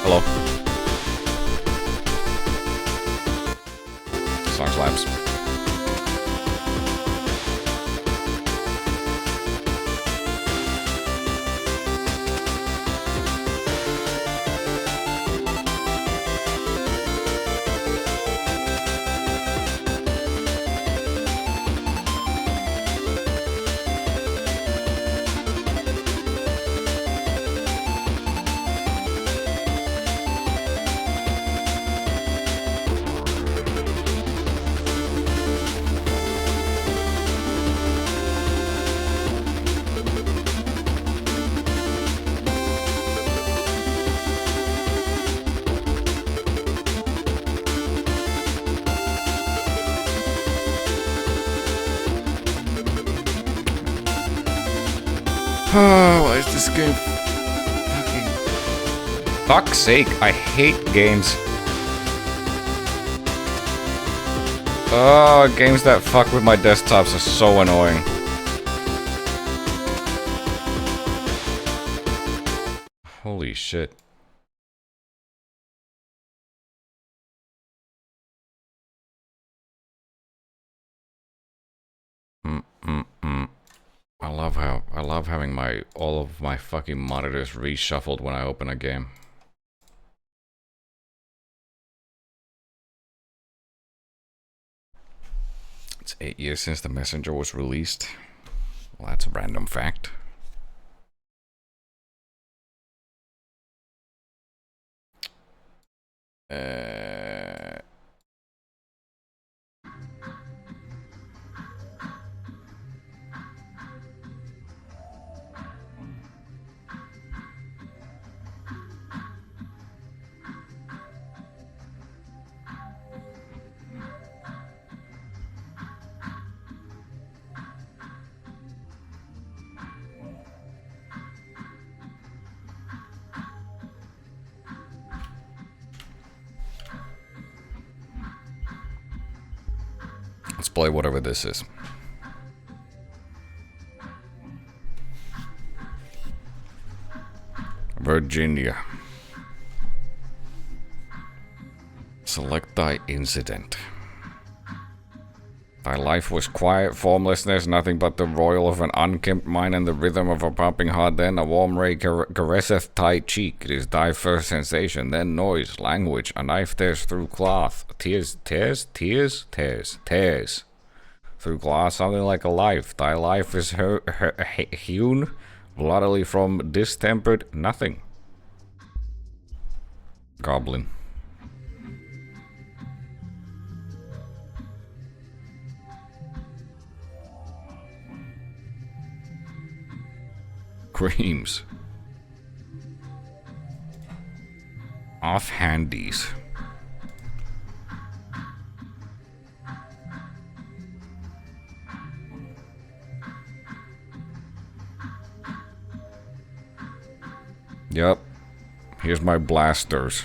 Hello. Song slaps. Oh, why is this game fucking... Fuck's sake, I hate games. Oh, games that fuck with my desktops are so annoying. Holy shit. I love having all of my fucking monitors reshuffled when I open a game. It's 8 years since The Messenger was released. Well, that's a random fact. Let's play whatever this is. Virginia. Select thy incident. Thy life was quiet, formlessness, nothing but the roil of an unkempt mind and the rhythm of a pumping heart. Then a warm ray caresseth thy cheek. It is thy first sensation. Then noise, language, a knife tears through cloth. Tears through cloth, something like a life. Thy life is hewn bloodily from distempered nothing. Goblin. Creams. Offhandies. Yep. Here's my blasters.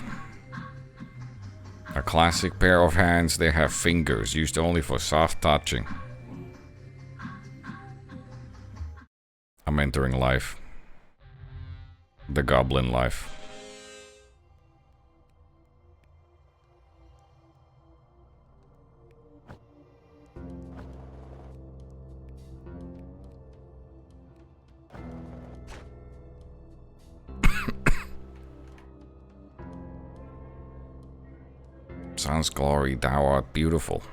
A classic pair of hands. They have fingers used only for soft touching. I'm entering life. The goblin life. Sun's glory, thou art beautiful.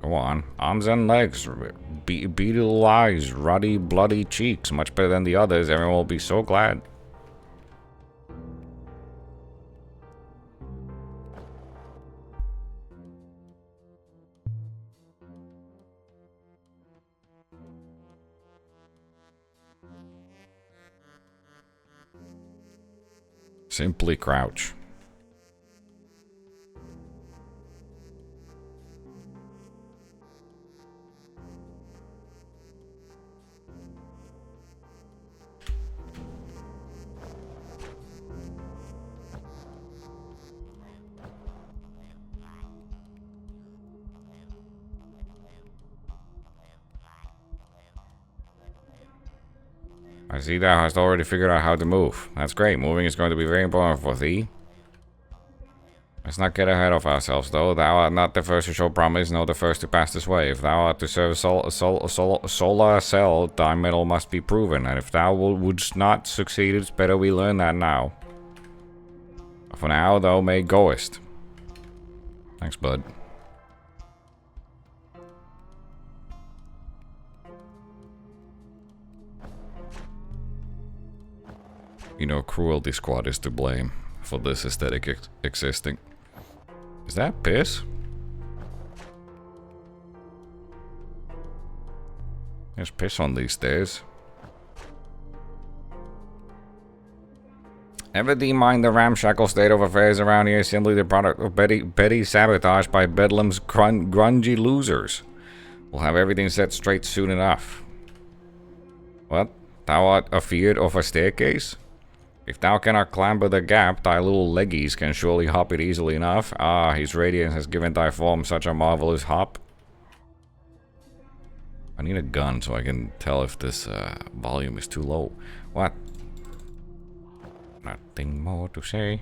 Go on. Arms and legs, beetle eyes, ruddy, bloody cheeks. Much better than the others. Everyone will be so glad. Simply crouch. I see thou hast already figured out how to move. That's great. Moving is going to be very important for thee. Let's not get ahead of ourselves, though. Thou art not the first to show promise, nor the first to pass this way. If thou art to serve solar cell, thy mettle must be proven, and if thou wouldst not succeed, it's better we learn that now. For now, thou may goest. Thanks, bud. You know, Cruelty Squad is to blame for this aesthetic existing. Is that piss? There's piss on these stairs. Never mind the ramshackle state of affairs around here, simply the product of petty sabotage by Bedlam's grungy losers. We'll have everything set straight soon enough. What? Thou art afeard of a staircase? If thou cannot clamber the gap, thy little leggies can surely hop it easily enough. Ah, his radiance has given thy form such a marvelous hop. I need a gun so I can tell if this volume is too low. What? Nothing more to say.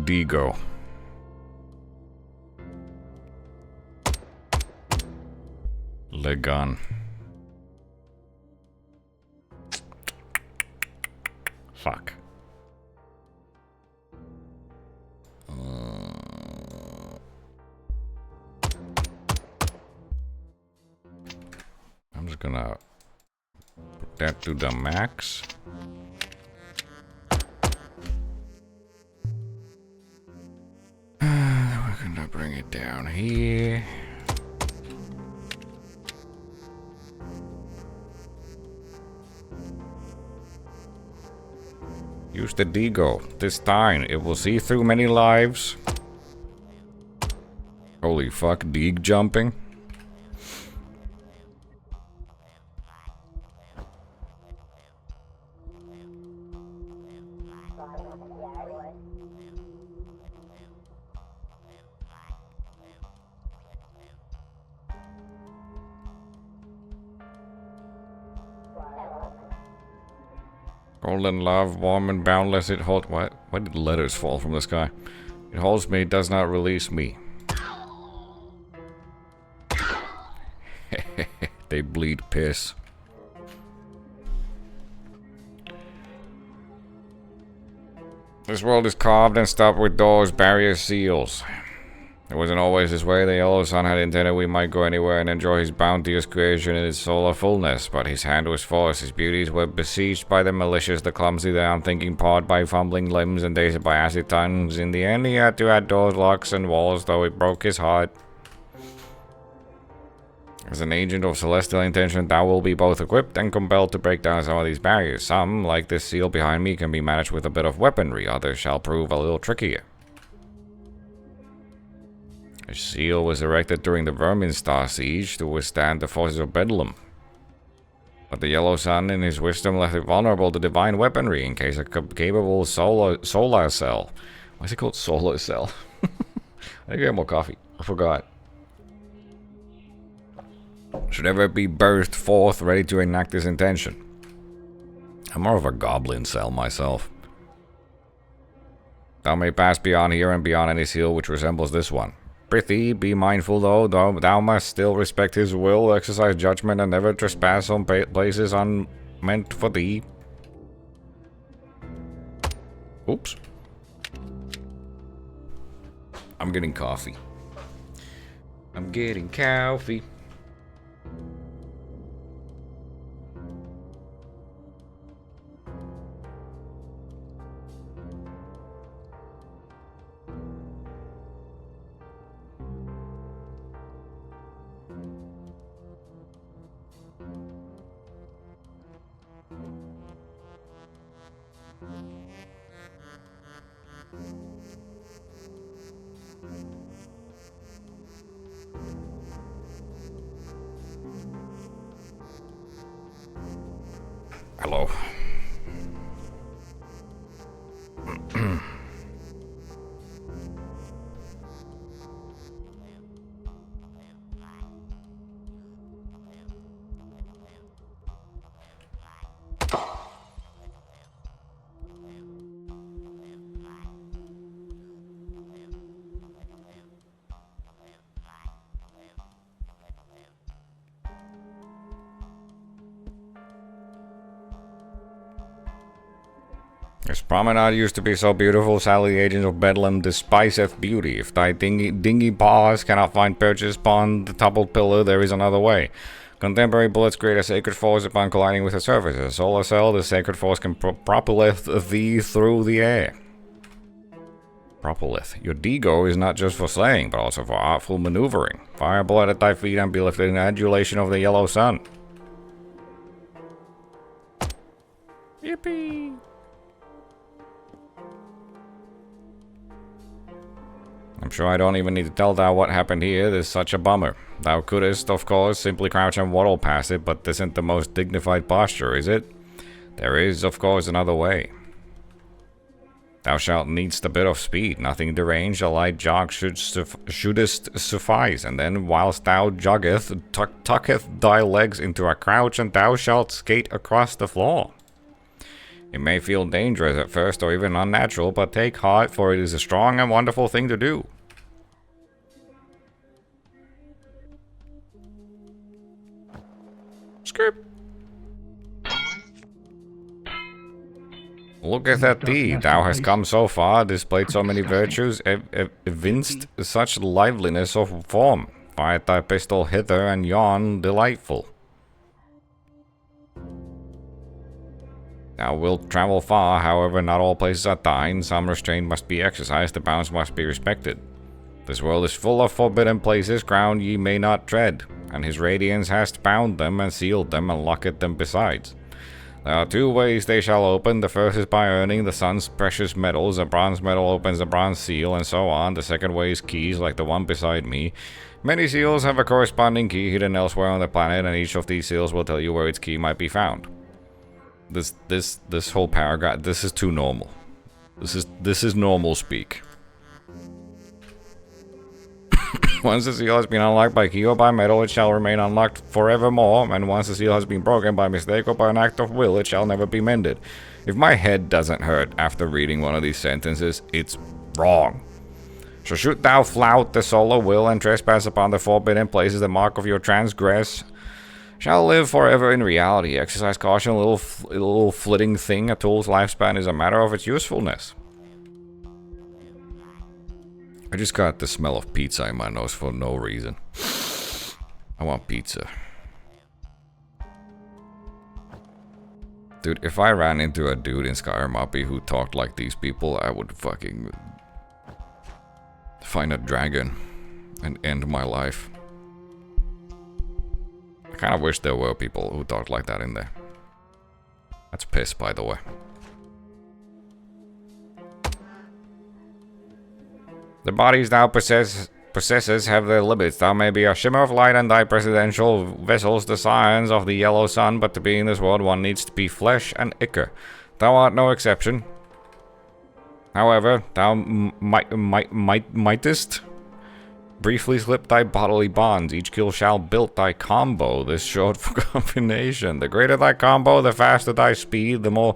Digo. Legon. Fuck. I'm just gonna put that to the max. We're gonna bring it down here. Use the Digo. This time, it will see through many lives. Holy fuck, Dig jumping. Golden love, warm and boundless, it holds. What? Why did letters fall from the sky? It holds me, does not release me. They bleed piss. This world is carved and stopped with doors, barriers, seals. It wasn't always this way. The yellow sun had intended we might go anywhere and enjoy his bounteous creation in its solar fullness, but his hand was forced. His beauties were besieged by the malicious, the clumsy, the unthinking, pawed by fumbling limbs and dazed by acid tongues. In the end, he had to add doors, locks, and walls, though it broke his heart. As an agent of celestial intention, thou will be both equipped and compelled to break down some of these barriers. Some, like this seal behind me, can be managed with a bit of weaponry. Others shall prove a little trickier. A seal was erected during the Verminstar siege to withstand the forces of Bedlam. But the Yellow Sun, in his wisdom, left it vulnerable to divine weaponry in case a capable solar cell. Why is it called solar cell? I get more coffee. I forgot. Should ever be birthed forth, ready to enact his intention. I'm more of a goblin cell myself. Thou may pass beyond here and beyond any seal which resembles this one. Prithee, be mindful though, thou must still respect his will, exercise judgment, and never trespass on places unmeant for thee. Oops. I'm getting coffee. I'm getting coffee. Hello. This promenade used to be so beautiful, sadly agents of Bedlam despiseth beauty. If thy dingy paws cannot find purchase upon the toppled pillar, there is another way. Contemporary bullets create a sacred force upon colliding with the surface. As a solar cell, the sacred force can propelleth thee through the air. Propelleth. Your Digo is not just for slaying, but also for artful maneuvering. Fire a bullet at thy feet and be lifted in adulation of the yellow sun. Yippee! I'm sure I don't even need to tell thou what happened here. This is such a bummer. Thou couldst, of course, simply crouch and waddle past it, but this isn't the most dignified posture, is it? There is, of course, another way. Thou shalt needst a bit of speed. Nothing deranged, a light jog shouldst suffice, and then, whilst thou joggeth, tucketh thy legs into a crouch, and thou shalt skate across the floor. It may feel dangerous at first or even unnatural, but take heart, for it is a strong and wonderful thing to do. Script. Looketh at thee, thou hast come so far, displayed so many virtues, evinced such liveliness of form. Fired thy pistol hither and yon, delightful. Thou wilt travel far, however, not all places are thine. Some restraint must be exercised, the bounds must be respected. This world is full of forbidden places, ground ye may not tread, and his radiance hast bound them, and sealed them, and locked them besides. There are two ways they shall open. The first is by earning the sun's precious metals. A bronze medal opens a bronze seal, and so on. The second way is keys, like the one beside me. Many seals have a corresponding key hidden elsewhere on the planet, and each of these seals will tell you where its key might be found. This whole paragraph, this is too normal. This is normal speak. Once the seal has been unlocked by key or by metal, it shall remain unlocked forevermore, and once the seal has been broken by mistake or by an act of will, it shall never be mended. If my head doesn't hurt after reading one of these sentences, it's wrong. So should thou flout the solar will and trespass upon the forbidden places, the mark of your transgress shall live forever in reality. Exercise caution, little flitting thing. A tool's lifespan is a matter of its usefulness. I just got the smell of pizza in my nose for no reason. I want pizza. Dude, if I ran into a dude in Skyrim who talked like these people, I would fucking find a dragon and end my life. I kind of wish there were people who talked like that in there. That's piss, by the way. The bodies thou possesses have their limits. Thou may be a shimmer of light, and thy presidential vessels the signs of the yellow sun, but to be in this world one needs to be flesh and ichor. Thou art no exception. However, thou mightest briefly slip thy bodily bonds. Each kill shall build thy combo. This short for combination. The greater thy combo, the faster thy speed, the more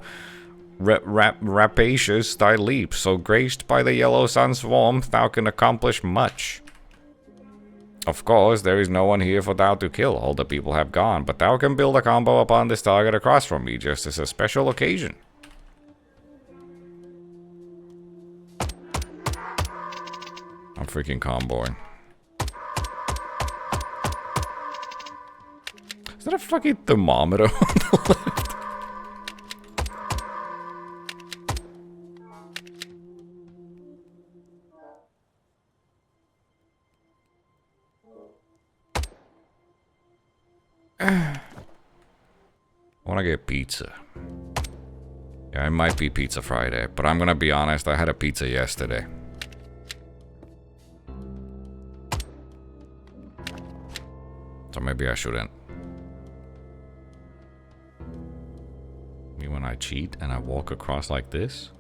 rapacious thy leap. So graced by the yellow sun's warmth, thou can accomplish much. Of course, there is no one here for thou to kill. All the people have gone, but thou can build a combo upon this target across from me, just as a special occasion. I'm freaking comboing. Is that a fucking thermometer on the left? I want to get pizza. Yeah, it might be Pizza Friday, but I'm gonna be honest, I had a pizza yesterday. So maybe I shouldn't. I cheat and I walk across like this?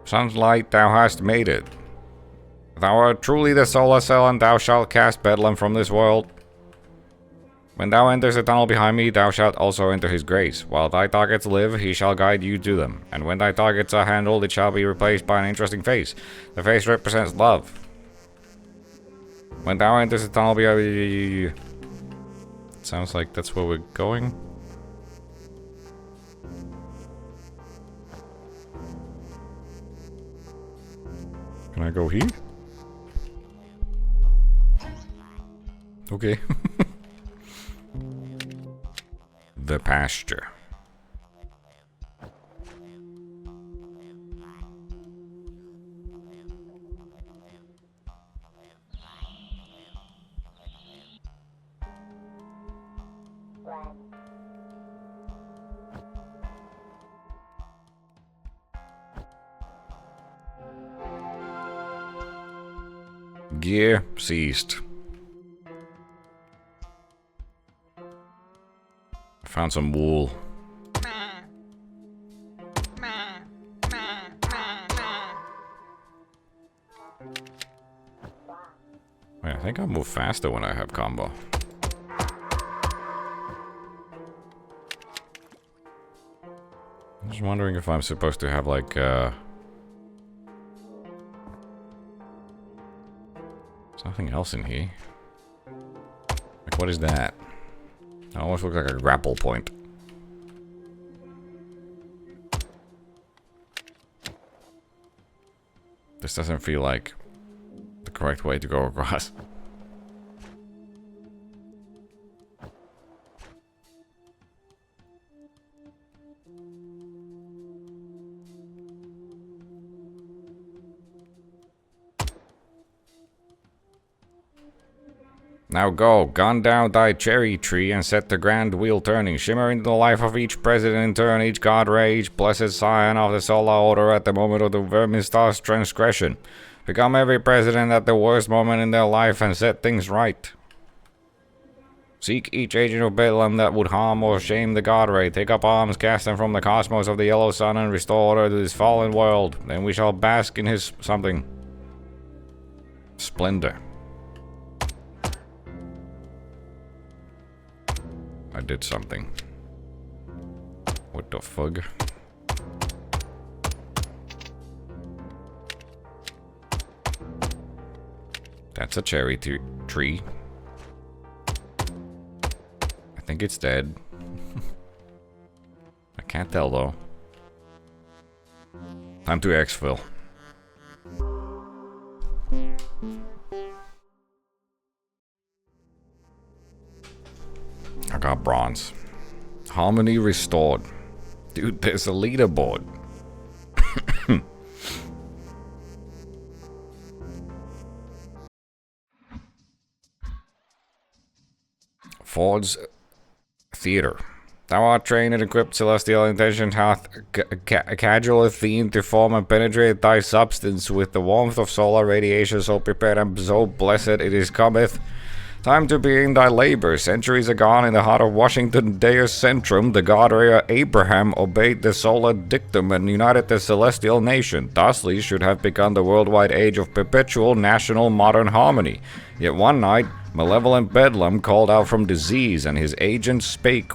Sunlight, thou hast made it. Thou art truly the solar cell, and thou shalt cast Bedlam from this world. When thou enters the tunnel behind me, thou shalt also enter his grace. While thy targets live, he shall guide you to them. And when thy targets are handled, it shall be replaced by an interesting face. The face represents love. When thou enters the tunnel behind me... Sounds like that's where we're going. Can I go here? Okay. The pasture. Gear ceased. I found some wool. Wait, I think I move faster when I have combo. I'm just wondering if I'm supposed to have like there's nothing else in here. Like, what is that? It almost looks like a grapple point. This doesn't feel like the correct way to go across. Now go, gun down thy cherry tree and set the grand wheel turning. Shimmer into the life of each president in turn, each god ray, each blessed scion of the solar order at the moment of the vermin star's transgression. Become every president at the worst moment in their life and set things right. Seek each agent of Bedlam that would harm or shame the god ray. Take up arms, cast them from the cosmos of the yellow sun and restore order to this fallen world. Then we shall bask in his something. Splendor. I did something. What the fuck? That's a cherry tree. I think it's dead. I can't tell though. Time to exfil. I got bronze. Harmony restored. Dude, there's a leaderboard. Ford's Theater. Thou art trained and equipped, celestial intention hath casual a theme to form and penetrate thy substance with the warmth of solar radiation, so prepared and so blessed it is cometh. Time to begin thy labor. Centuries agone in the heart of Washington Deus Centrum, the god Abraham obeyed the solar dictum and united the celestial nation. Thusly should have begun the worldwide age of perpetual national modern harmony. Yet one night, malevolent Bedlam called out from disease, and his agent spake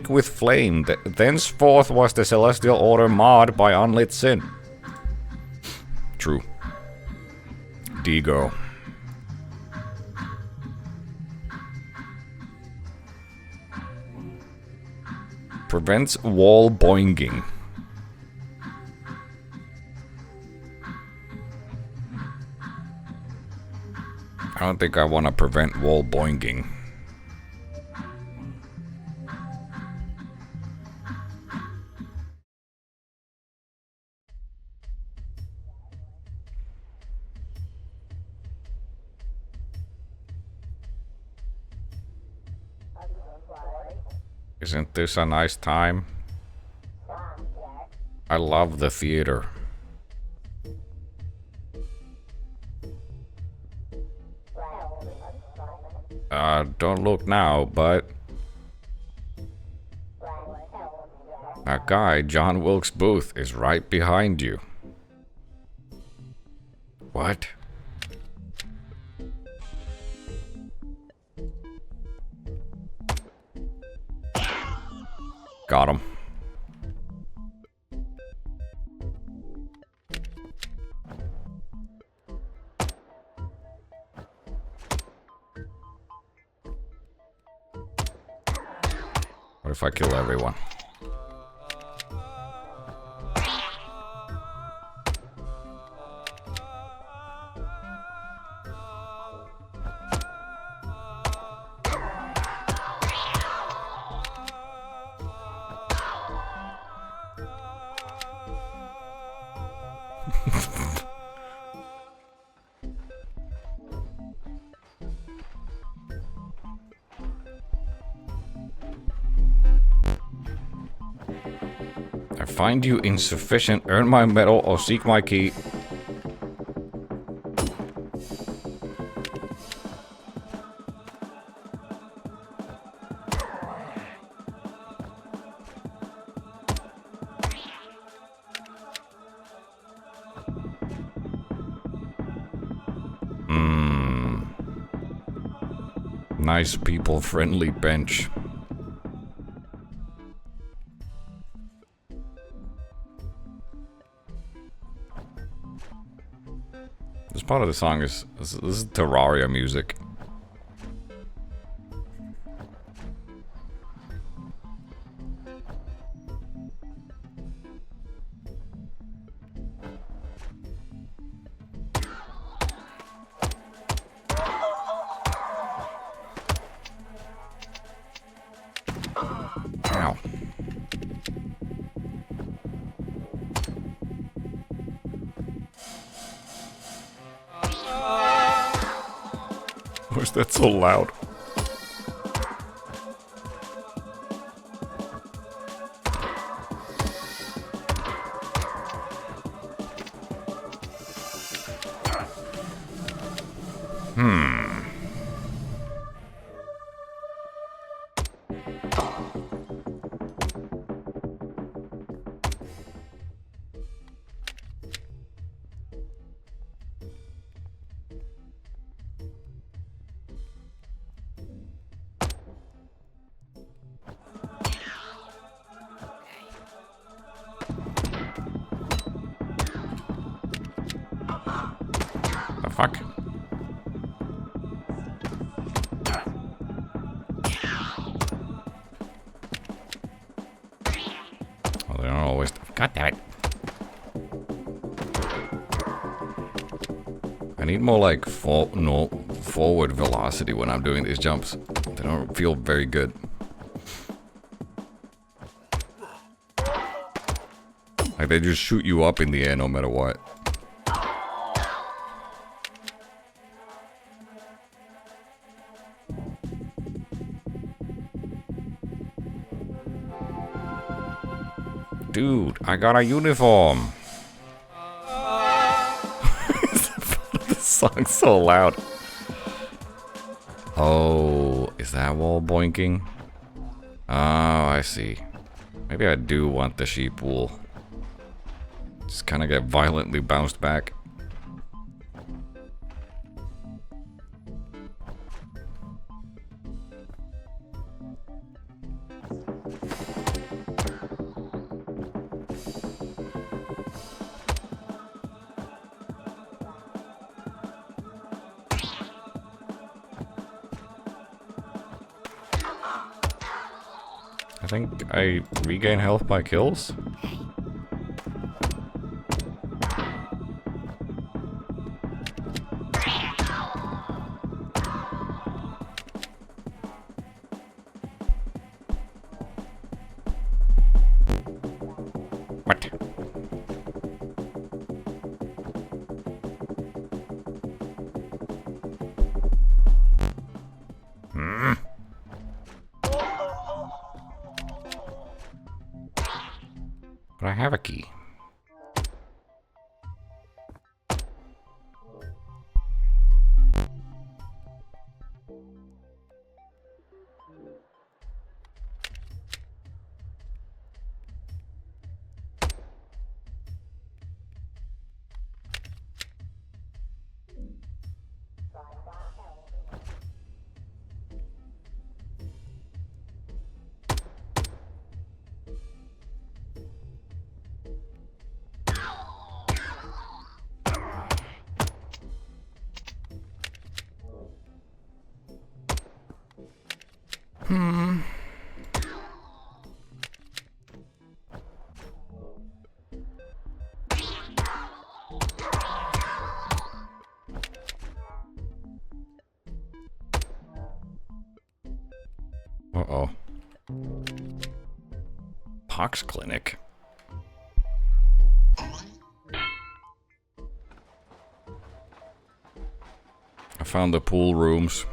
with flame. Thenceforth was the celestial order marred by unlit sin. True. Digo. Prevents wall boinging. I don't think I want to prevent wall boinging. Isn't this a nice time? I love the theater. Don't look now, but That guy, John Wilkes Booth, is right behind you. What? Got him. What if I kill everyone? I find you insufficient. Earn my medal or seek my key. Nice people-friendly bench. This part of the song is this is Terraria music. Ow. Why is that so loud? The fuck? Well, they don't always. God damn it. I need more like forward velocity when I'm doing these jumps. They don't feel very good. Like they just shoot you up in the air no matter what. Dude, I got a uniform. This song's so loud. Oh, is that wall boinking? Oh, I see. Maybe I do want the sheep wool. Just kind of get violently bounced back. I think I regain health by kills. What? But I have a key. Uh-oh. Pox clinic. I found the pool rooms.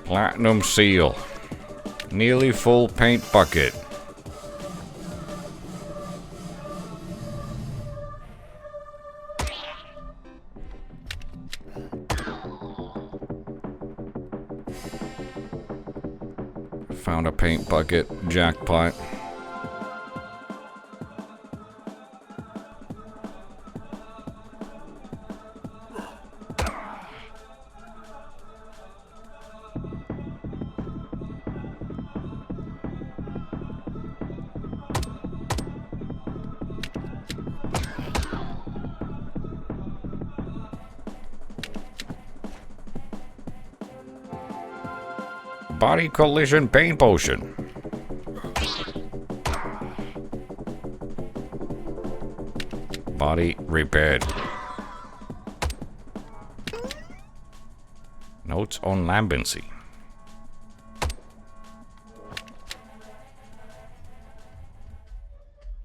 Platinum seal. Nearly full paint bucket. Found a paint bucket. Jackpot. Body collision paint potion. Body repaired. Notes on lambency.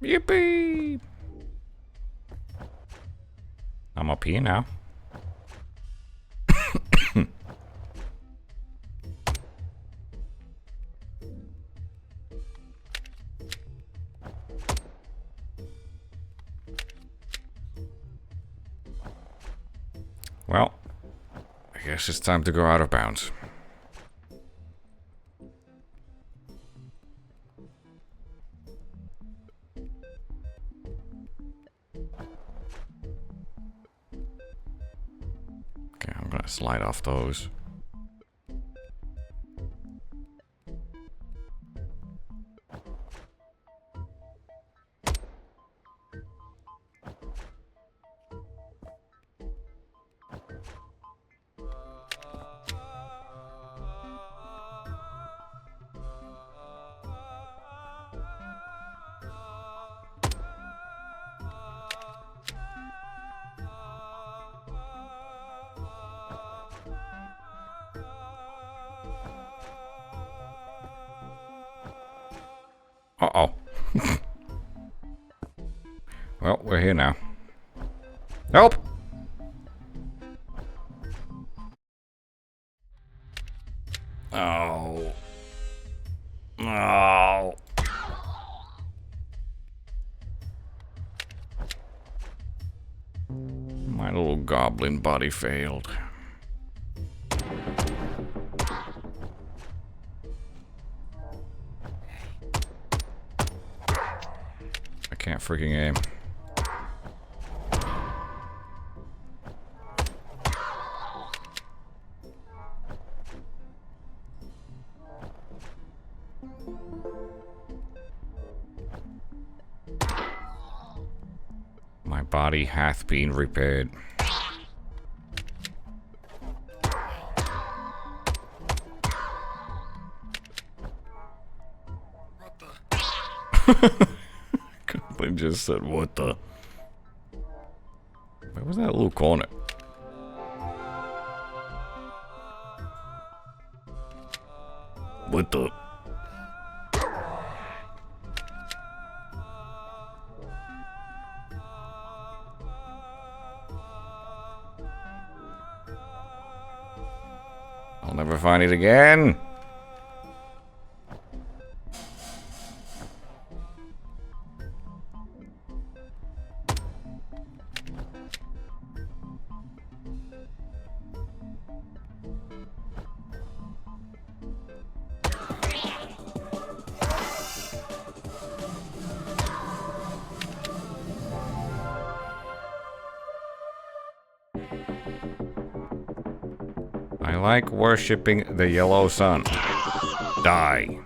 Yippee! I'm up here now. Well, I guess it's time to go out of bounds. Okay, I'm gonna slide off those. Uh-oh. Well, we're here now. Help! Oh. Oh. My little goblin body failed. I can't freaking aim. My body hath been repaired. Goblin just said, what the? Where was that little corner? What the? I'll never find it again. like worshipping the yellow sun. Die.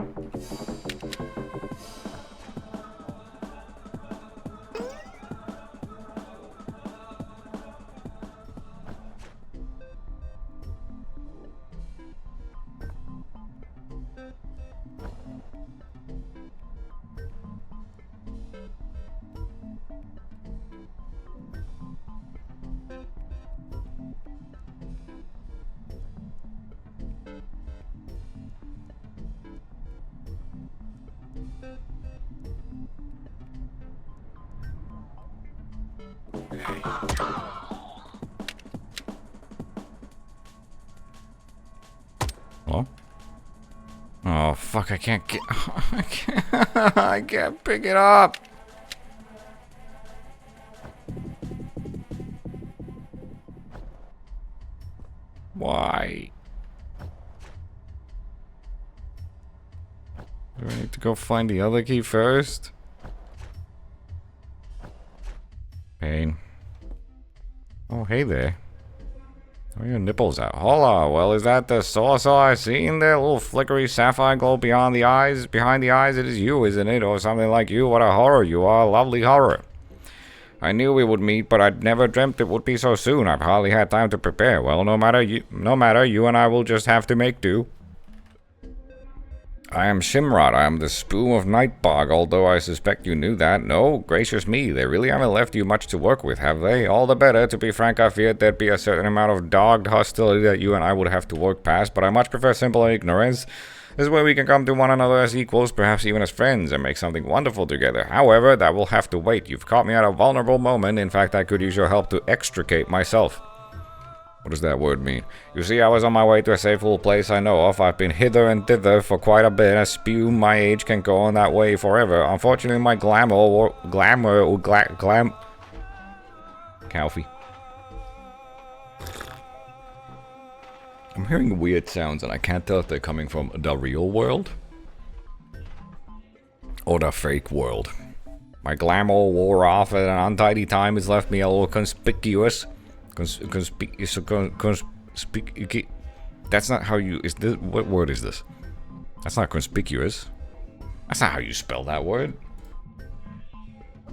Hello? Oh, fuck, I can't get... I can't pick it up! Why? Do I need to go find the other key first? Pain. Oh, hey there. Where are your nipples out? Hola, well, is that the saucer I see in there? A little flickery sapphire glow beyond the eyes? Behind the eyes, it is you, isn't it? Or something like you. What a horror. You are a lovely horror. I knew we would meet, but I'd never dreamt it would be so soon. I've hardly had time to prepare. Well, no matter, you and I will just have to make do. I am Shimrod. I am the Spoon of Nightbog, although I suspect you knew that. No, gracious me, they really haven't left you much to work with, have they? All the better. To be frank, I feared there'd be a certain amount of dogged hostility that you and I would have to work past, but I much prefer simple ignorance. This way we can come to one another as equals, perhaps even as friends, and make something wonderful together. However, that will have to wait. You've caught me at a vulnerable moment. In fact, I could use your help to extricate myself. What does that word mean? You see, I was on my way to a safe little place I know of. I've been hither and thither for quite a bit. A spume my age can go on that way forever. Unfortunately, my Calfee. I'm hearing weird sounds and I can't tell if they're coming from the real world or the fake world. My glamour wore off and an untidy time has left me a little conspicuous. That's not how you... Is this, what word is this? That's not conspicuous. That's not how you spell that word.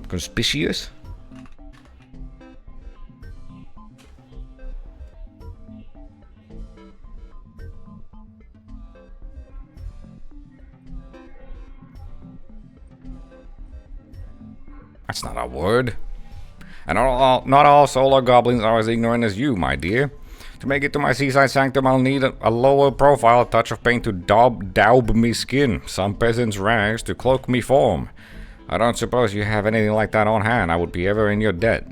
Conspicuous? That's not a word. And not all solar goblins are as ignorant as you, my dear. To make it to my seaside sanctum, I'll need a lower profile, a touch of paint to daub me skin, some peasant's rags to cloak me form. I don't suppose you have anything like that on hand. I would be ever in your debt.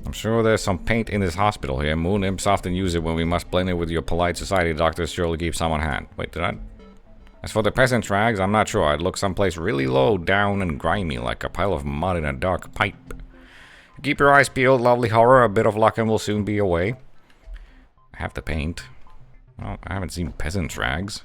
I'm sure there's some paint in this hospital here. Moon imps often use it when we must blend it with your polite society. Doctors surely keep some on hand. Wait, did I... As for the peasant's rags, I'm not sure. I'd look someplace really low down and grimy, like a pile of mud in a dark pipe. Keep your eyes peeled, lovely horror. A bit of luck and we'll soon be away. I have the paint. Well, I haven't seen peasant's rags.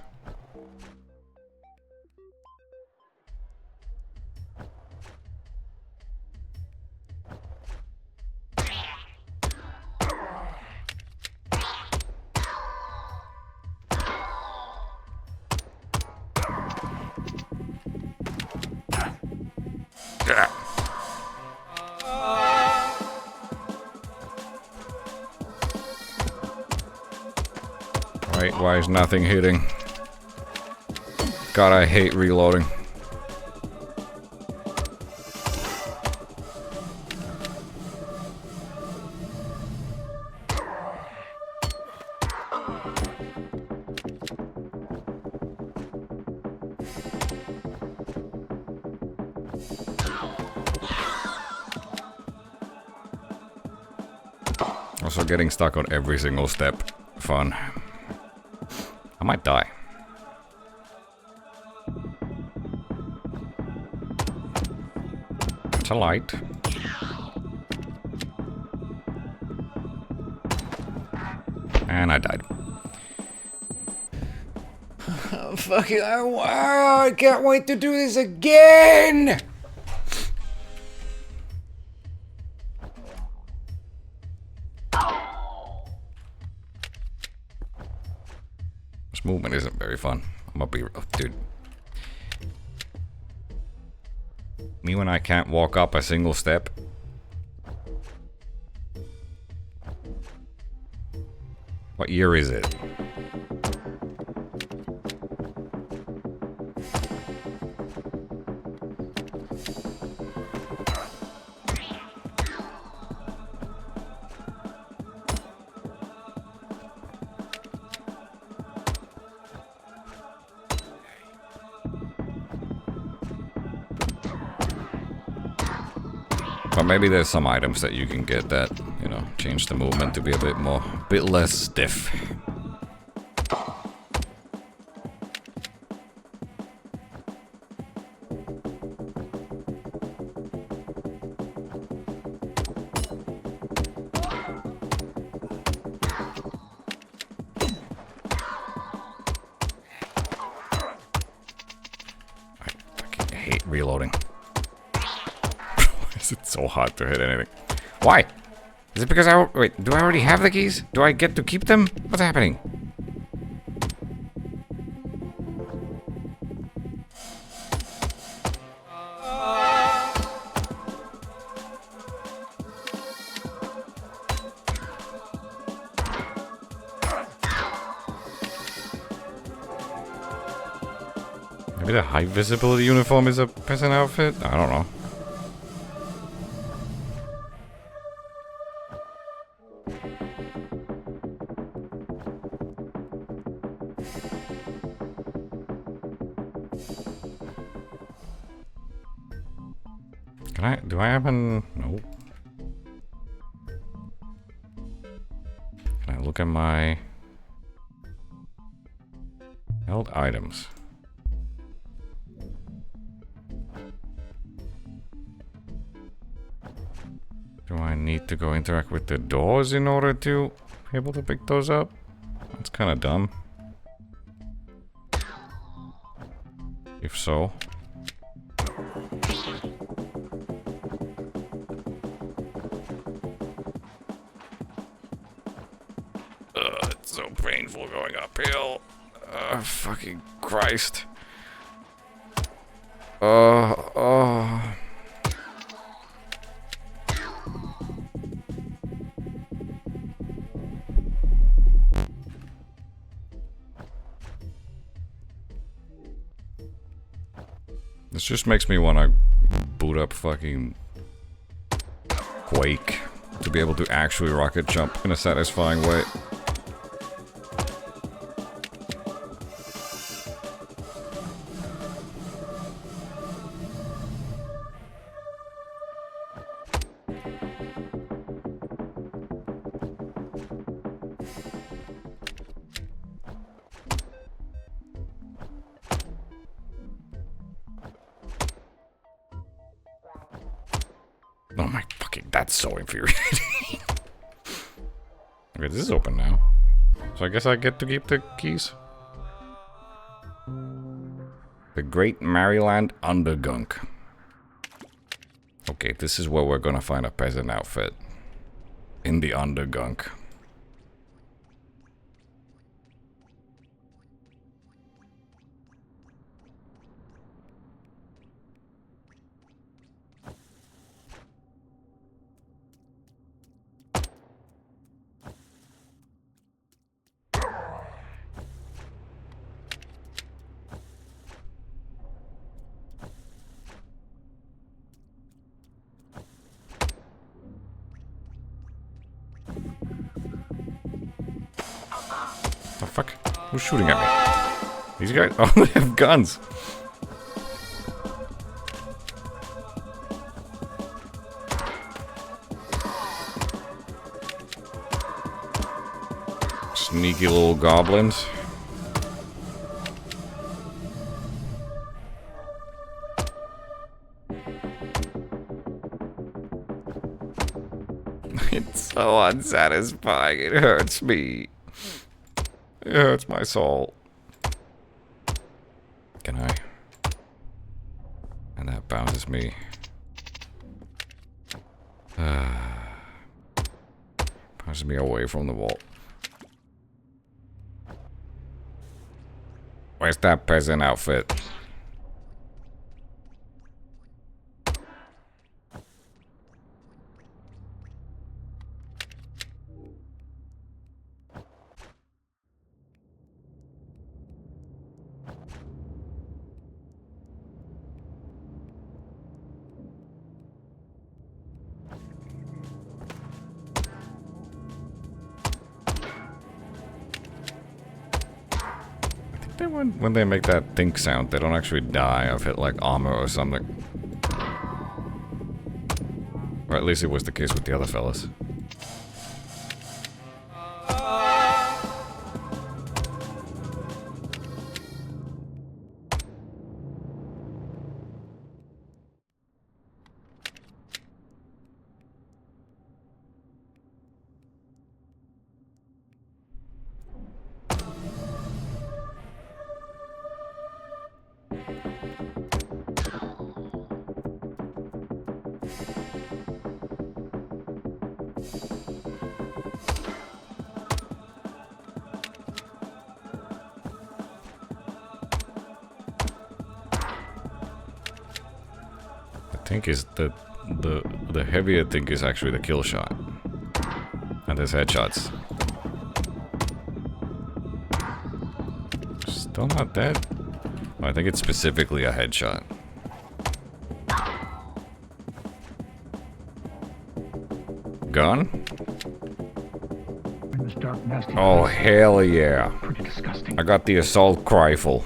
Wait, why is nothing hitting? God, I hate reloading. Also getting stuck on every single step. Fun. I might die. It's a light. And I died. Oh, fuck it. I can't wait to do this again! This movement isn't very fun. I'm gonna be real, dude. Me when I can't walk up a single step. What year is it? But maybe there's some items that you can get that, you know, change the movement to be a bit less stiff. I fucking hate reloading. It's so hard to hit anything. Why? Is it because wait, do I already have the keys? Do I get to keep them? What's happening? Maybe the high visibility uniform is a peasant outfit? I don't know. Do I have an... Nope. Can I look at my... held items? Do I need to go interact with the doors in order to be able to pick those up? That's kind of dumb. If so... It's so painful going uphill. Fucking Christ. This just makes me want to boot up fucking Quake to be able to actually rocket jump in a satisfying way. Oh my fucking, that's so infuriating. Okay, this is open now. So I guess I get to keep the keys. The Great Maryland Undergunk. Okay, this is where we're gonna find a peasant outfit. In the Undergunk. The fuck? Who's shooting at me? These guys? Oh, they have guns. Sneaky little goblins. It's so unsatisfying. It hurts me. It hurts my soul. Can I? And that bounces me. Bounces me away from the wall. Where's that peasant outfit? When they make that think sound, they don't actually die. I've hit like armor or something. Or at least it was the case with the other fellas. Think is the heavier thing is actually the kill shot, and there's headshots. Still not dead. Oh, I think it's specifically a headshot. Gun? Oh hell yeah! I got the assault rifle.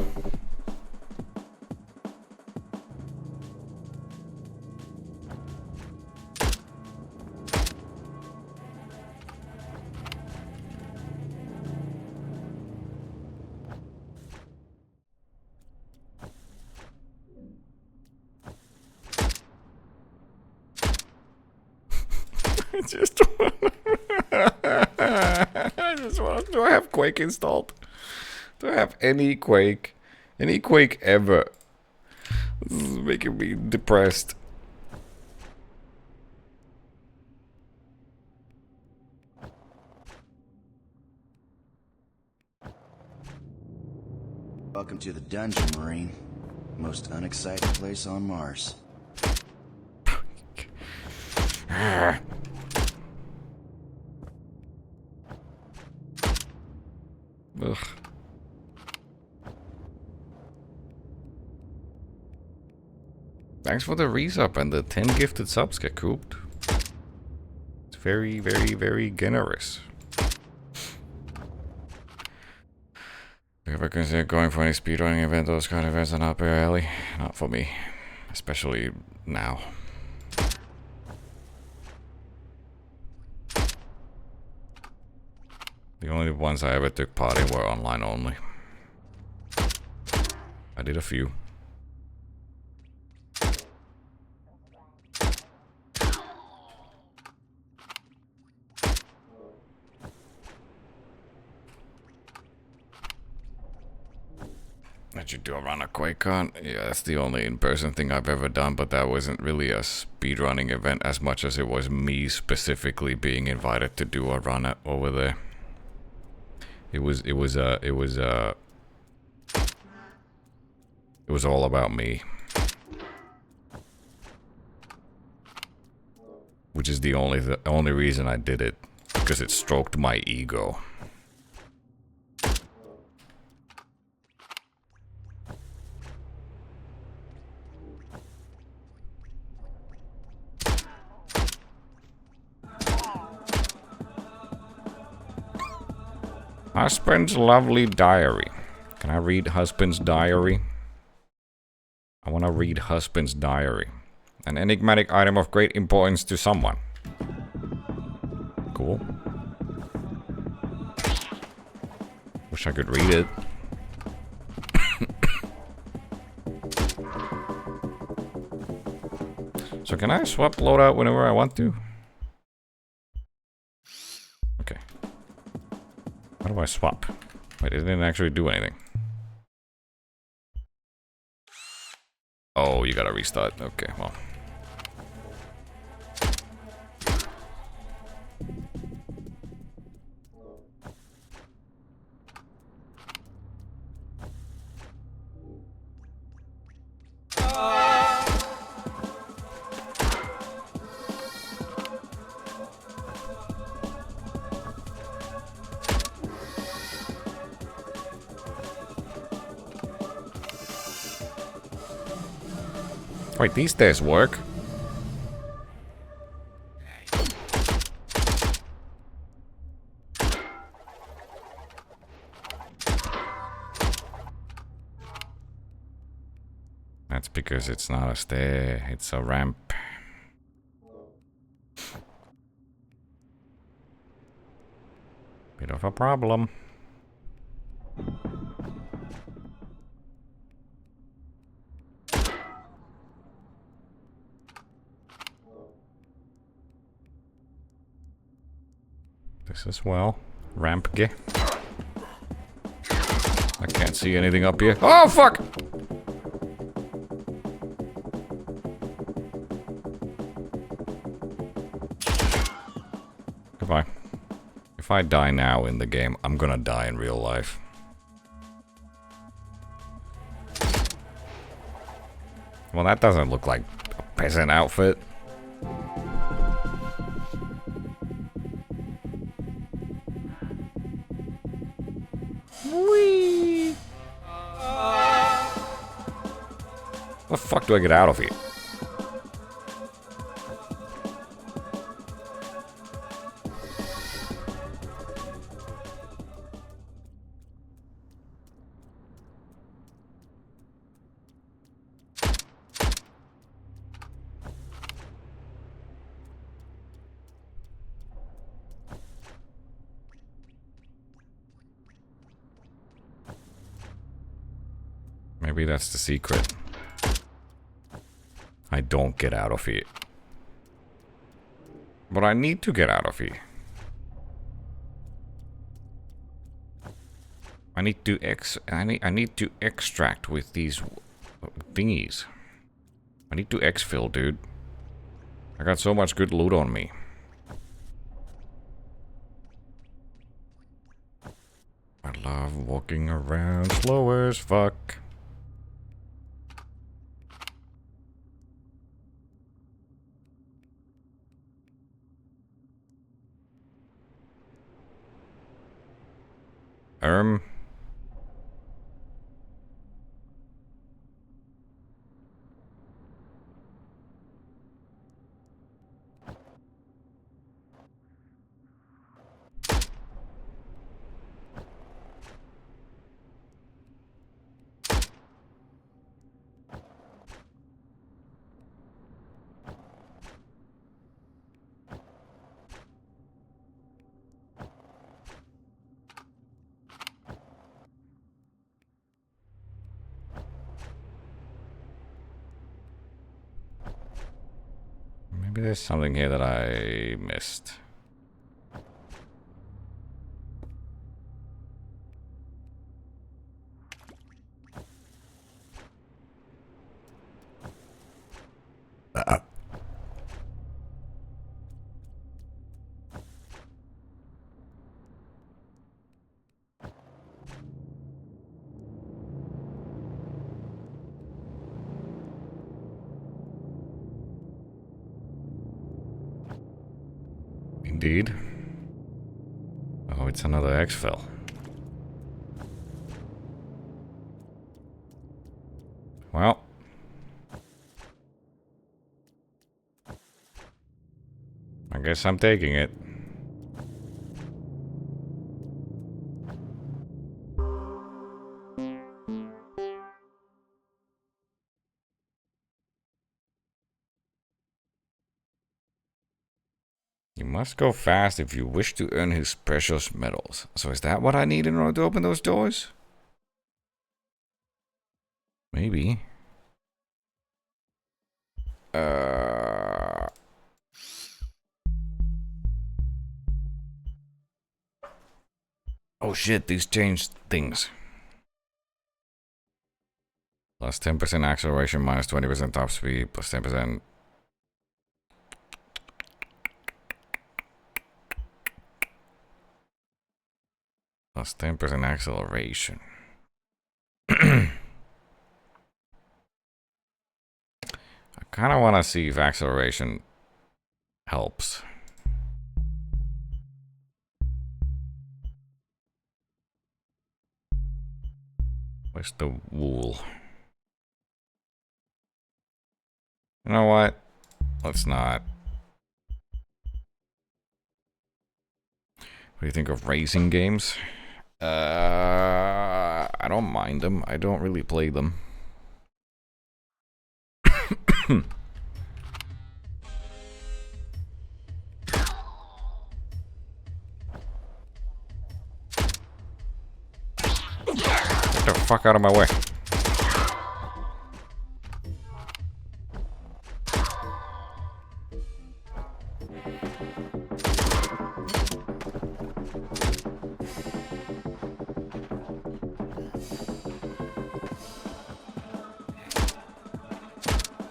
Do I have Quake installed? Do I have any Quake? Any Quake ever? This is making me depressed. Welcome to the dungeon, Marine. Most unexciting place on Mars. Ugh. Thanks for the resub and the 10 gifted subs, get cooped. It's very, very, very generous. If I consider going for any speedrunning event, those kind of events are not up your alley. Not for me. Especially now. The only ones I ever took part in were online only. I did a few. Did you do a run at QuakeCon? Yeah, that's the only in-person thing I've ever done, but that wasn't really a speedrunning event as much as it was me specifically being invited to do a run at over there. It was all about me. Which is the only reason I did it, because it stroked my ego. Husband's lovely diary. Can I read husband's diary? I want to read husband's diary. An enigmatic item of great importance to someone. Cool. Wish I could read it. So can I swap loadout whenever I want to? Okay. How do I swap? Wait, it didn't actually do anything. Oh, you gotta restart. Okay, well. Wait, these stairs work? That's because it's not a stair, it's a ramp. Bit of a problem. This as well. Ramp-ge. I can't see anything up here. Oh, fuck! Goodbye. If I die now in the game, I'm gonna die in real life. Well, that doesn't look like a peasant outfit. Whee! How the fuck do I get out of here? Maybe that's the secret. I don't get out of here. But I need to get out of here. I need to extract with these thingies. I need to exfil, dude. I got so much good loot on me. I love walking around slow as fuck. Maybe there's something here that I missed. Indeed. Oh, it's another exfil. Well. I guess I'm taking it. You must go fast if you wish to earn his precious metals. So is that what I need in order to open those doors? Maybe. Oh shit, these changed things. Plus 10% acceleration, minus 20% top speed, plus 10%. Plus 10% acceleration. I kind of want to see if acceleration helps. Where's the wool? You know what? Let's not. What do you think of racing games? I don't mind them. I don't really play them. Get the fuck out of my way.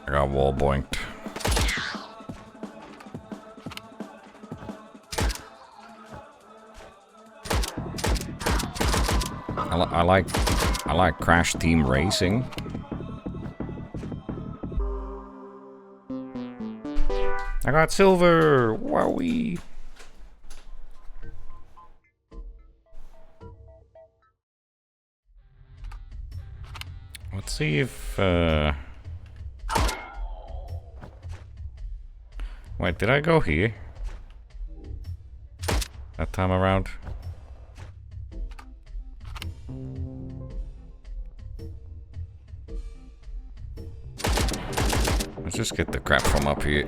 I got wall boinked. I like Crash Team Racing. I got silver! Wowee! Let's see if, wait, did I go here? That time around? Let's just get the crap from up here.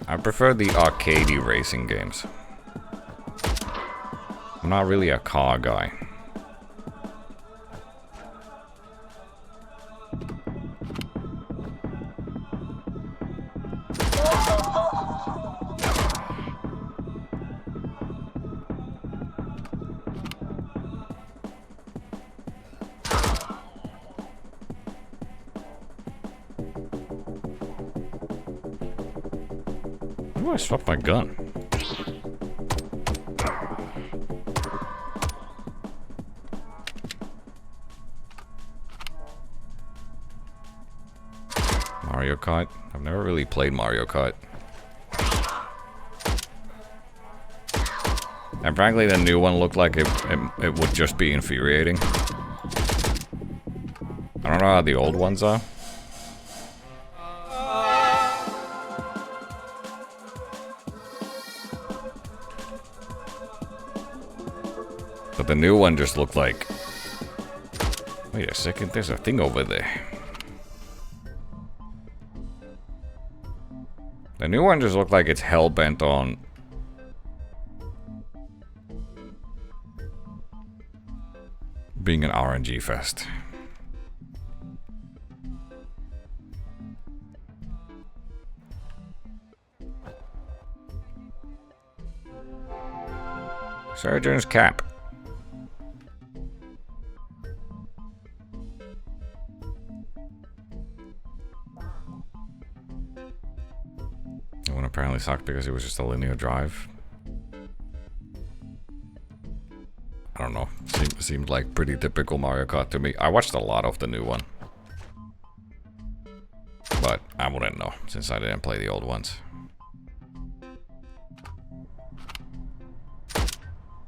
I prefer the arcadey racing games. I'm not really a car guy. Why do I swap my gun? Mario Kart? I've never really played Mario Kart. And frankly, the new one looked like it would just be infuriating. I don't know how the old ones are. But the new one just looked like... Wait a second, there's a thing over there. The new one just looked like it's hell-bent on... being an RNG fest. Surgeon's cap. That one apparently sucked because it was just a linear drive. I don't know. Seemed like pretty typical Mario Kart to me. I watched a lot of the new one. But I wouldn't know, since I didn't play the old ones.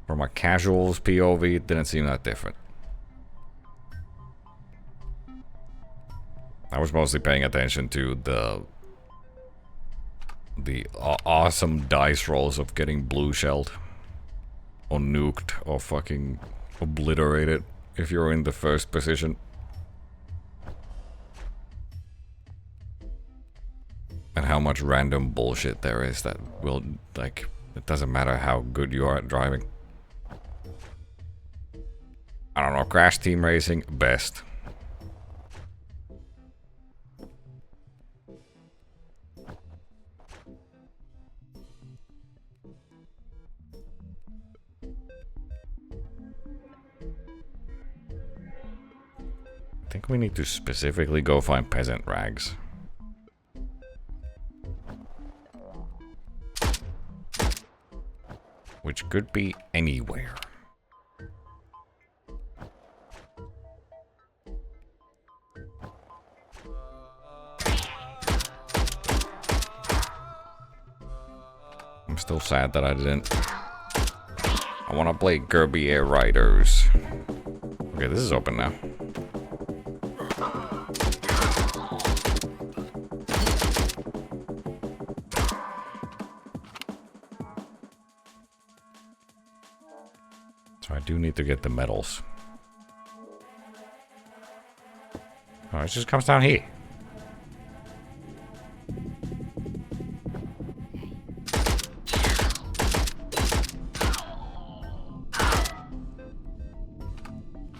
From a casual's POV, it didn't seem that different. I was mostly paying attention to the awesome dice rolls of getting blue shelled. Or nuked, or fucking obliterated if you're in the first position. And how much random bullshit there is that will, like, it doesn't matter how good you are at driving. I don't know, Crash Team Racing, best. I think we need to specifically go find peasant rags. Which could be anywhere. I'm still sad that I didn't. I want to play Kirby Air Riders. Okay, this is open now. So I do need to get the medals. Oh, it just comes down here.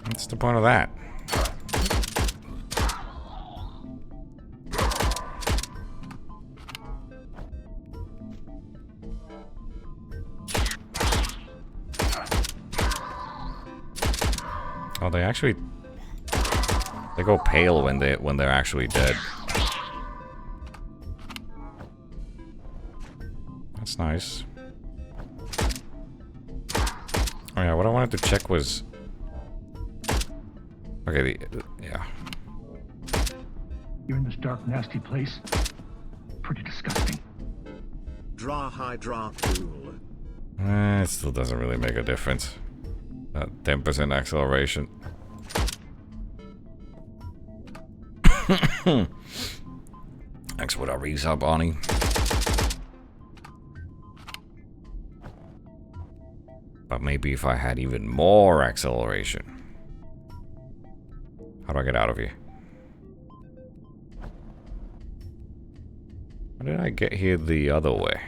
What's the point of that? Oh, they actually... They go pale when they're actually dead. That's nice. Oh yeah, what I wanted to check was... Okay, yeah. You're in this dark, nasty place? Pretty disgusting. DraQu. It still doesn't really make a difference. That 10% acceleration. Thanks for that resub, Bonnie. But maybe if I had even more acceleration. How do I get out of here? How did I get here the other way?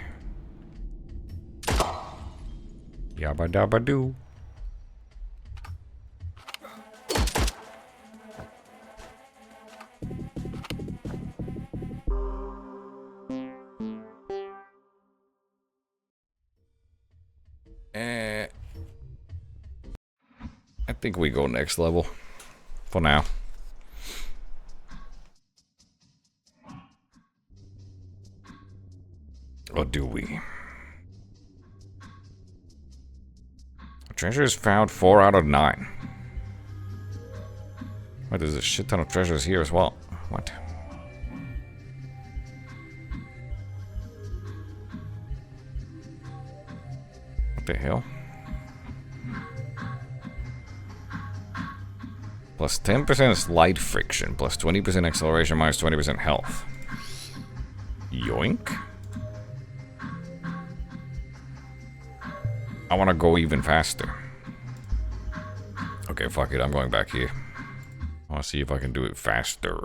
Yabba dabba doo. I think we go next level. For now. Or do we? Treasure is found 4 out of 9. Wait, there's a shit ton of treasures here as well. What? What the hell? Plus 10% slight friction, plus 20% acceleration, minus 20% health. Yoink. I want to go even faster. Okay, fuck it, I'm going back here. I want to see if I can do it faster.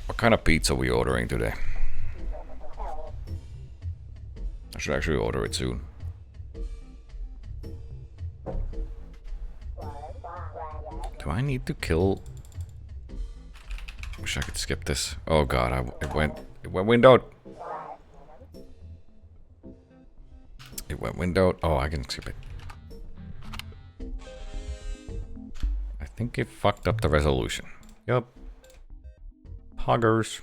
What kind of pizza are we ordering today? I should actually order it soon. Do I need to kill... Wish I could skip this. Oh god, it went windowed. It went windowed. Oh, I can skip it. I think it fucked up the resolution. Yup. Poggers.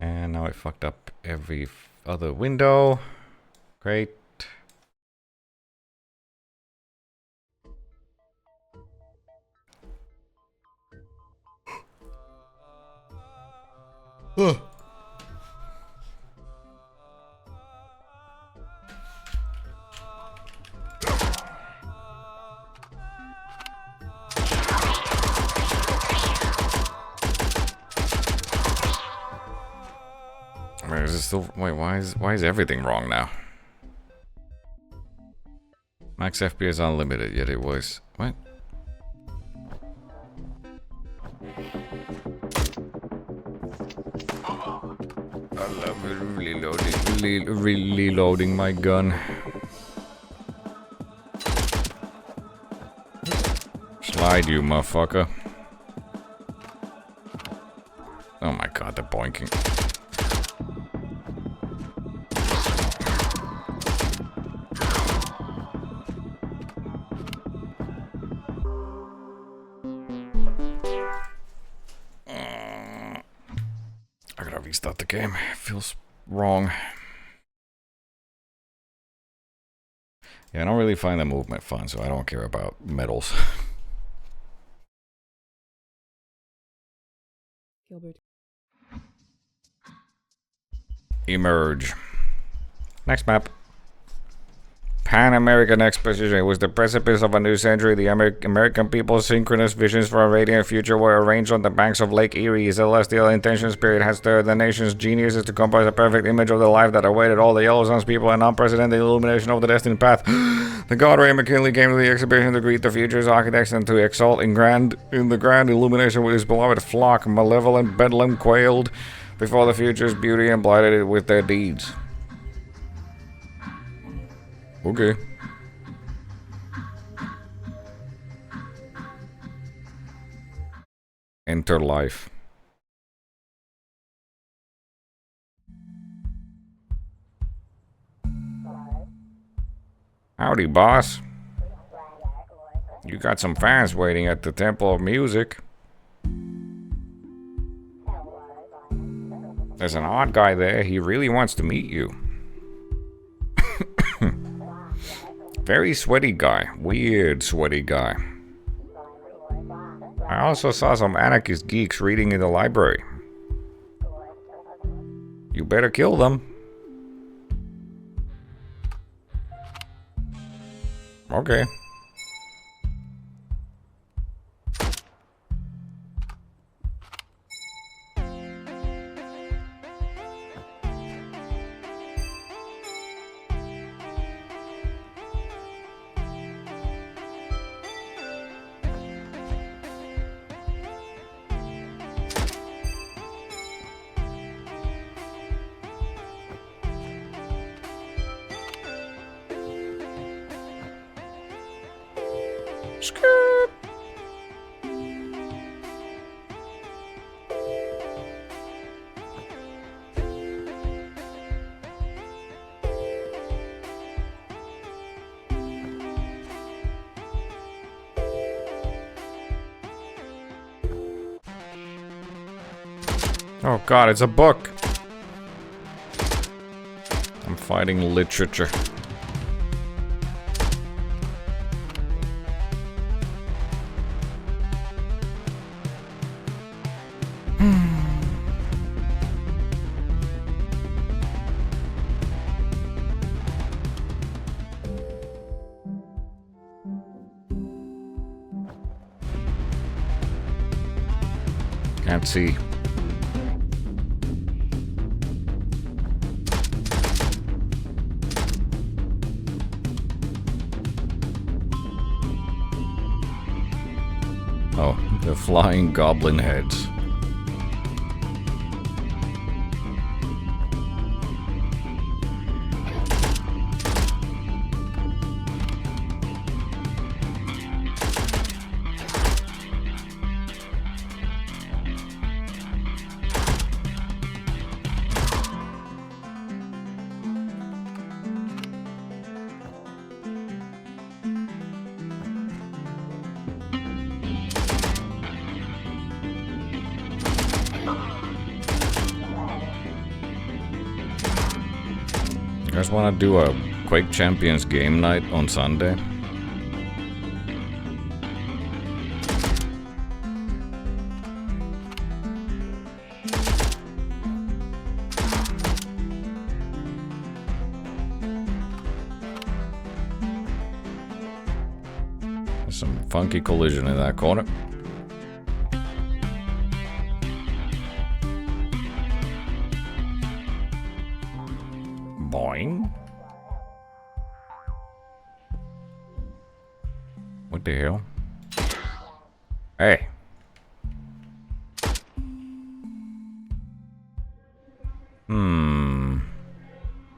And now it fucked up every other window. Great. Wait, is it still... Wait, why is everything wrong now? Max FPS unlimited, yet it was... What? I love reloading my gun. Slide, you motherfucker. Oh my god, they're boinking. I gotta restart the game. It feels wrong. Yeah, I don't really find the movement fun, so I don't care about medals. Gilbert. Emerge. Next map. Pan-American Exposition. It was the precipice of a new century. The American people's synchronous visions for a radiant future were arranged on the banks of Lake Erie. Celestial intention spirit has stirred the nation's geniuses to compose a perfect image of the life that awaited all the Yellow Sun's people, an unprecedented illumination of the destined path. The god Ray McKinley came to the exhibition to greet the future's architects and to exalt in the grand illumination with his beloved flock. Malevolent bedlam quailed before the future's beauty and blighted it with their deeds. Okay. Enter life. Howdy, boss. You got some fans waiting at the Temple of Music. There's an odd guy there. He really wants to meet you. Very sweaty guy. Weird sweaty guy. I also saw some anarchist geeks reading in the library. You better kill them. Okay. Skirt. Oh god, it's a book. I'm fighting literature. Can't see. Oh, the flying goblin heads. You guys want to do a Quake Champions game night on Sunday? There's some funky collision in that corner. Boing. What the hell? Hey.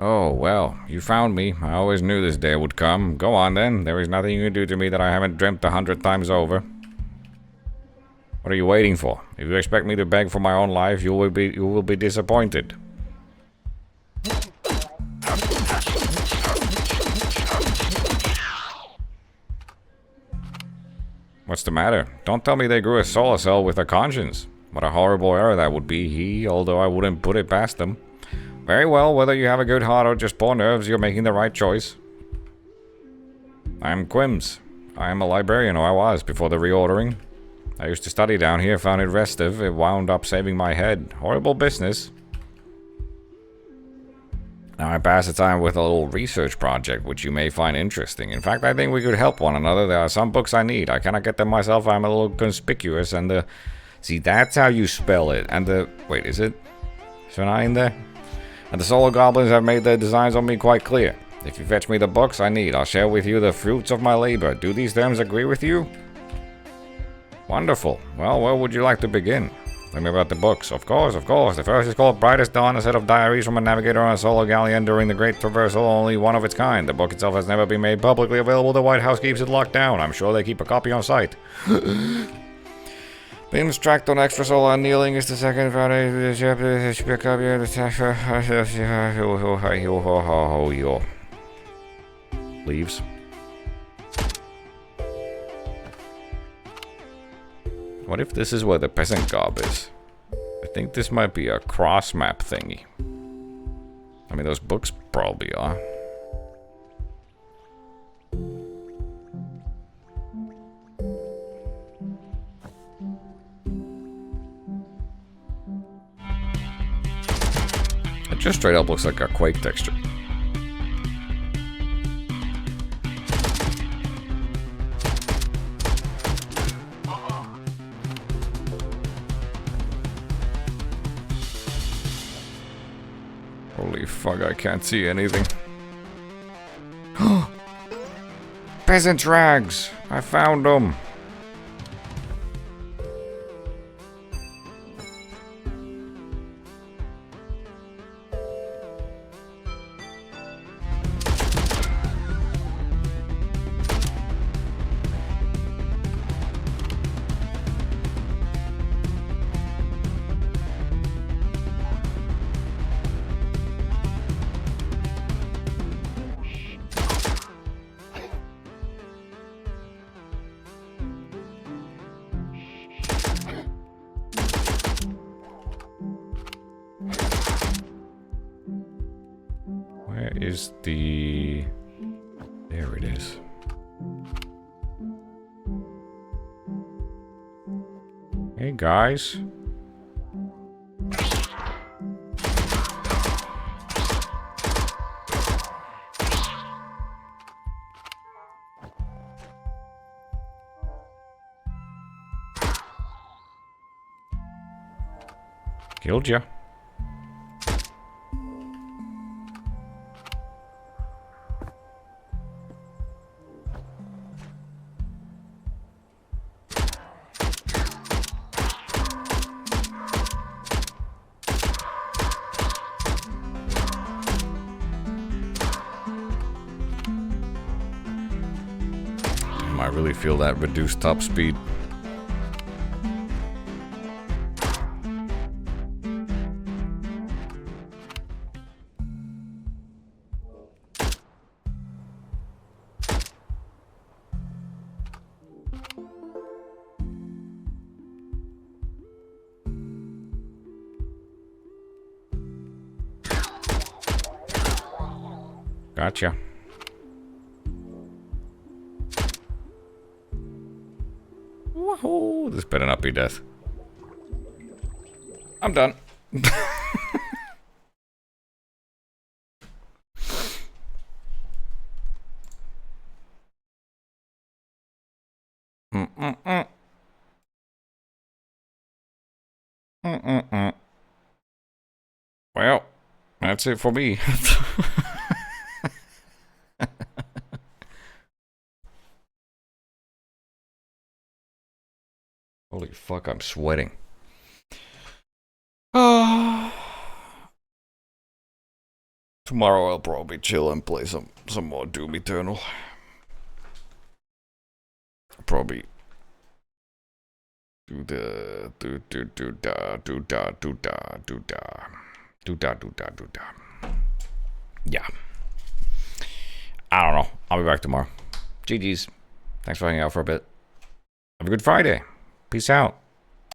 Oh, well, you found me. I always knew this day would come. Go on then. There is nothing you can do to me that I haven't dreamt 100 times over. What are you waiting for? If you expect me to beg for my own life, you will be disappointed. What's the matter? Don't tell me they grew a solar cell with a conscience. What a horrible error that would be, although I wouldn't put it past them. Very well, whether you have a good heart or just poor nerves, you're making the right choice. I am Quims. I am a librarian, or I was, before the reordering. I used to study down here, found it restive. It wound up saving my head. Horrible business. Now I pass the time with a little research project, which you may find interesting. In fact, I think we could help one another. There are some books I need. I cannot get them myself. I'm a little conspicuous, and see, that's how you spell it. And wait, is it? Is there an I in there? And the solo goblins have made their designs on me quite clear. If you fetch me the books I need, I'll share with you the fruits of my labor. Do these terms agree with you? Wonderful. Well, where would you like to begin? Tell me about the books. Of course, of course. The first is called Brightest Dawn, a set of diaries from a navigator on a solo galleon during the Great Traversal, only one of its kind. The book itself has never been made publicly available. The White House keeps it locked down. I'm sure they keep a copy on site. Being tracked on extra solo annealing is the second Friday. Leaves. What if this is where the peasant gob is? I think this might be a cross map thingy. I mean, those books probably are. It just straight up looks like a Quake texture. Holy fuck, I can't see anything. Peasant rags! I found them! Where is the... There it is. Hey guys. Killed ya. I really feel that reduced top speed. Gotcha. Woohoo! This better not be death. I'm done. Well, that's it for me. Holy fuck, I'm sweating. Tomorrow I'll probably chill and play some more Doom Eternal. Probably do the do da. Yeah. I don't know. I'll be back tomorrow. GG's. Thanks for hanging out for a bit. Have a good Friday. Peace out.